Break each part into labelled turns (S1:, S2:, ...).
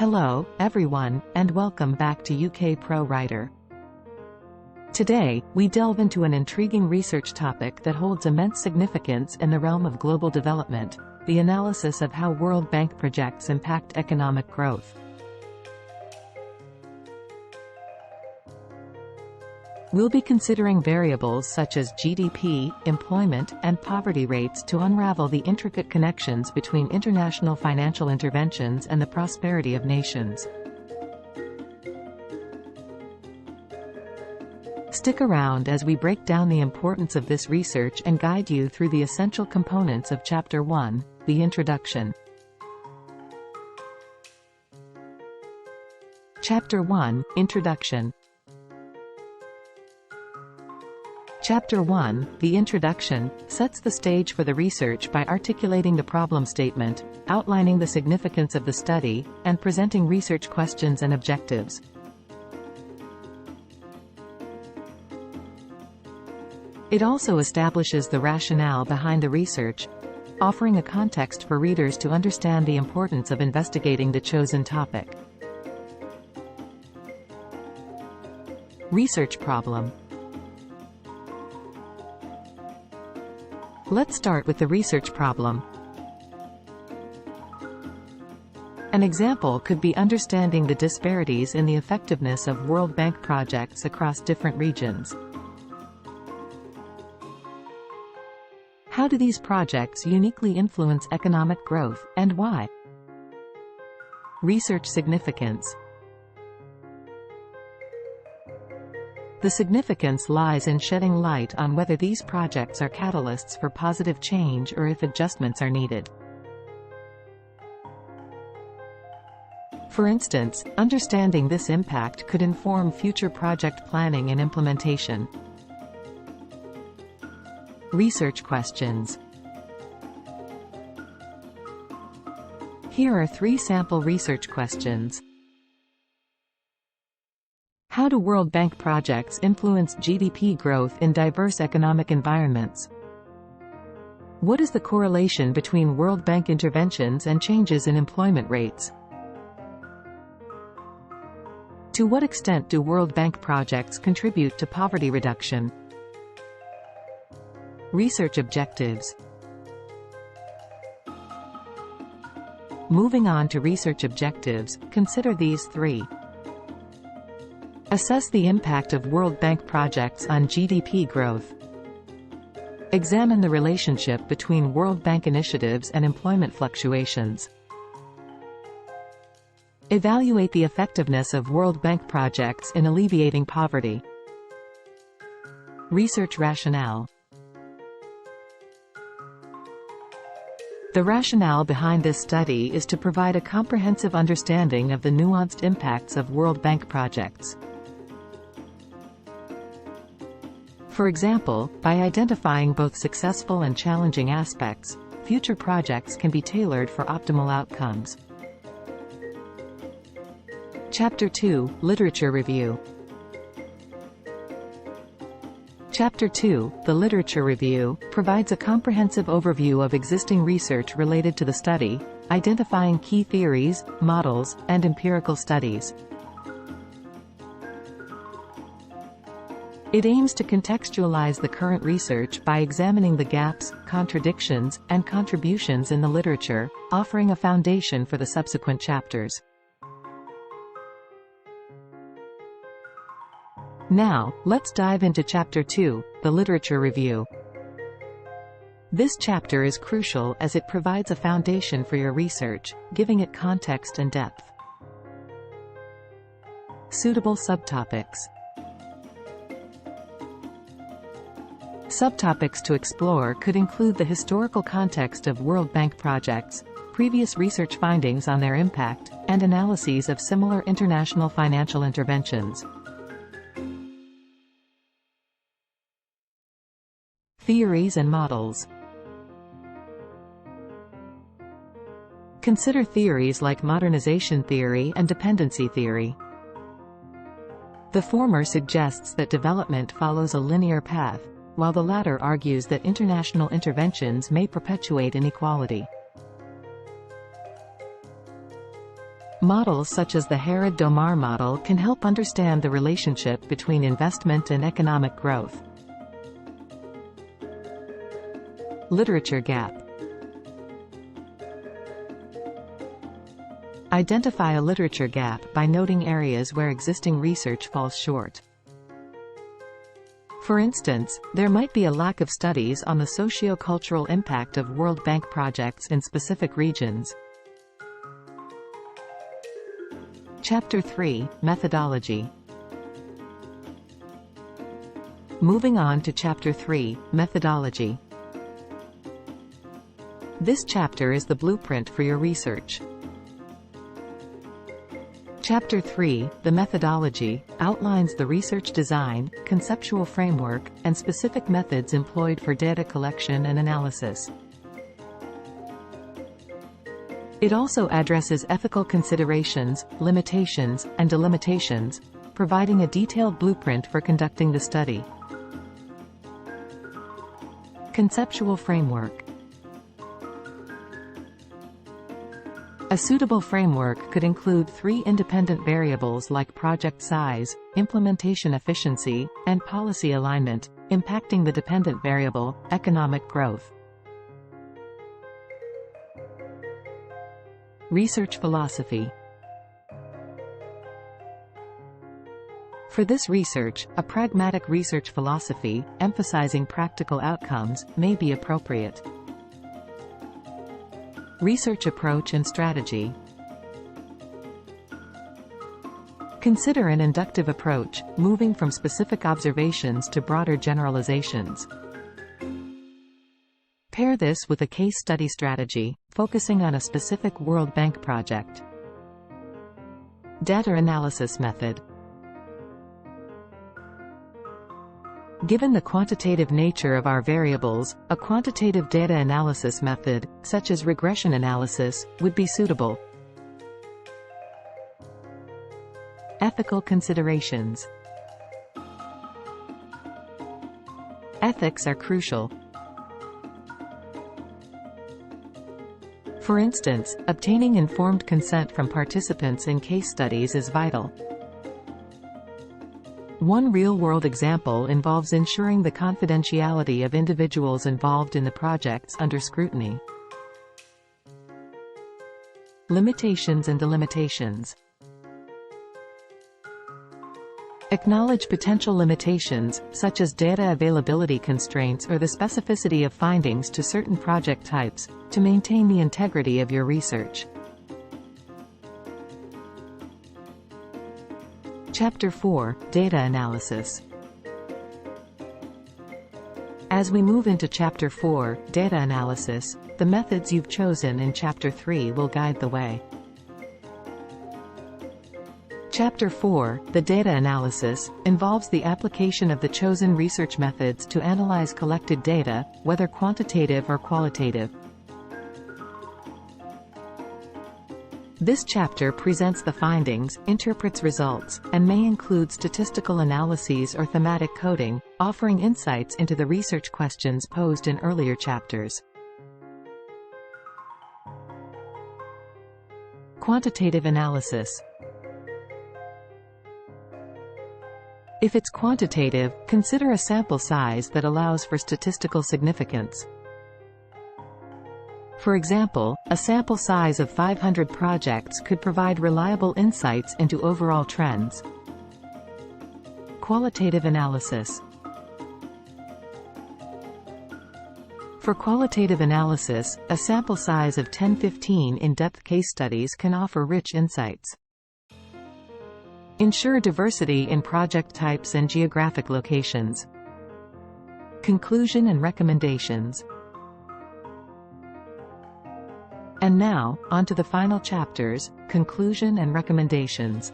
S1: Hello, everyone, and welcome back to UK Pro Writer. Today, we delve into an intriguing research topic that holds immense significance in the realm of global development: the analysis of how World Bank projects impact economic growth. We'll be considering variables such as GDP, employment, and poverty rates to unravel the intricate connections between international financial interventions and the prosperity of nations. Stick around as we break down the importance of this research and guide you through the essential components of Chapter 1, the Introduction. Chapter 1, Introduction. Chapter 1, the Introduction, sets the stage for the research by articulating the problem statement, outlining the significance of the study, and presenting research questions and objectives. It also establishes the rationale behind the research, offering a context for readers to understand the importance of investigating the chosen topic. Research problem. Let's start with the research problem. An example could be understanding the disparities in the effectiveness of World Bank projects across different regions. How do these projects uniquely influence economic growth, and why? Research significance. The significance lies in shedding light on whether these projects are catalysts for positive change or if adjustments are needed. For instance, understanding this impact could inform future project planning and implementation. Research questions. Here are 3 sample research questions. How do World Bank projects influence GDP growth in diverse economic environments? What is the correlation between World Bank interventions and changes in employment rates? To what extent do World Bank projects contribute to poverty reduction? Research objectives. Moving on to research objectives, consider these 3. Assess the impact of World Bank projects on GDP growth. Examine the relationship between World Bank initiatives and employment fluctuations. Evaluate the effectiveness of World Bank projects in alleviating poverty. Research rationale. The rationale behind this study is to provide a comprehensive understanding of the nuanced impacts of World Bank projects. For example, by identifying both successful and challenging aspects, future projects can be tailored for optimal outcomes. Chapter 2, Literature Review. Chapter 2, the Literature Review, provides a comprehensive overview of existing research related to the study, identifying key theories, models, and empirical studies. It aims to contextualize the current research by examining the gaps, contradictions, and contributions in the literature, offering a foundation for the subsequent chapters. Now, let's dive into Chapter 2, the Literature Review. This chapter is crucial as it provides a foundation for your research, giving it context and depth. Suitable subtopics. Subtopics to explore could include the historical context of World Bank projects, previous research findings on their impact, and analyses of similar international financial interventions. Theories and models. Consider theories like modernization theory and dependency theory. The former suggests that development follows a linear path, while the latter argues that international interventions may perpetuate inequality. Models such as the Herod-Domar model can help understand the relationship between investment and economic growth. Literature gap. Identify a literature gap by noting areas where existing research falls short. For instance, there might be a lack of studies on the socio-cultural impact of World Bank projects in specific regions. Chapter 3, Methodology. Moving on to Chapter 3, Methodology. This chapter is the blueprint for your research. Chapter 3, the methodology, outlines the research design, conceptual framework, and specific methods employed for data collection and analysis. It also addresses ethical considerations, limitations, and delimitations, providing a detailed blueprint for conducting the study. Conceptual framework. A suitable framework could include 3 independent variables like project size, implementation efficiency, and policy alignment, impacting the dependent variable, economic growth. Research philosophy. For this research, a pragmatic research philosophy, emphasizing practical outcomes, may be appropriate. Research approach and strategy. Consider an inductive approach, moving from specific observations to broader generalizations. Pair this with a case study strategy, focusing on a specific World Bank project. Data analysis method. Given the quantitative nature of our variables, a quantitative data analysis method, such as regression analysis, would be suitable. Ethical considerations. Ethics are crucial. For instance, obtaining informed consent from participants in case studies is vital. One real-world example involves ensuring the confidentiality of individuals involved in the projects under scrutiny. Limitations and delimitations. Acknowledge potential limitations, such as data availability constraints or the specificity of findings to certain project types, to maintain the integrity of your research. Chapter 4, Data Analysis. As we move into Chapter 4, Data Analysis, the methods you've chosen in Chapter 3 will guide the way. Chapter 4, the data analysis, involves the application of the chosen research methods to analyze collected data, whether quantitative or qualitative. This chapter presents the findings, interprets results, and may include statistical analyses or thematic coding, offering insights into the research questions posed in earlier chapters. Quantitative analysis. If it's quantitative, consider a sample size that allows for statistical significance. For example, a sample size of 500 projects could provide reliable insights into overall trends. Qualitative analysis. For qualitative analysis, a sample size of 10-15 in-depth case studies can offer rich insights. Ensure diversity in project types and geographic locations. Conclusion and recommendations. And now, on to the final chapters, conclusion and recommendations.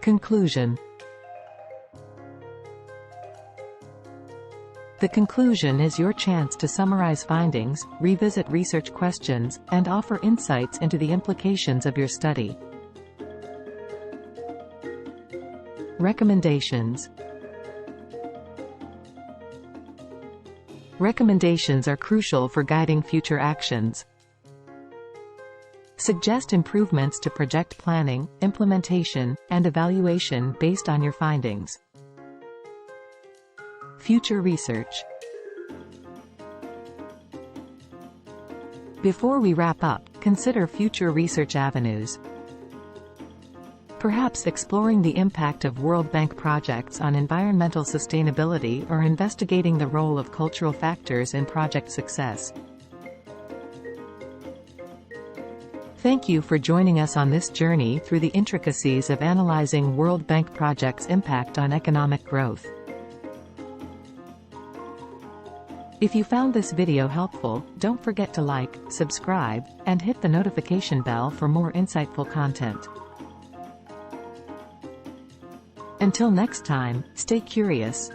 S1: Conclusion. The conclusion is your chance to summarize findings, revisit research questions, and offer insights into the implications of your study. Recommendations. Recommendations are crucial for guiding future actions. Suggest improvements to project planning, implementation, and evaluation based on your findings. Future research. Before we wrap up, consider future research avenues. Perhaps exploring the impact of World Bank projects on environmental sustainability or investigating the role of cultural factors in project success. Thank you for joining us on this journey through the intricacies of analyzing World Bank projects' impact on economic growth. If you found this video helpful, don't forget to like, subscribe, and hit the notification bell for more insightful content. Until next time, stay curious.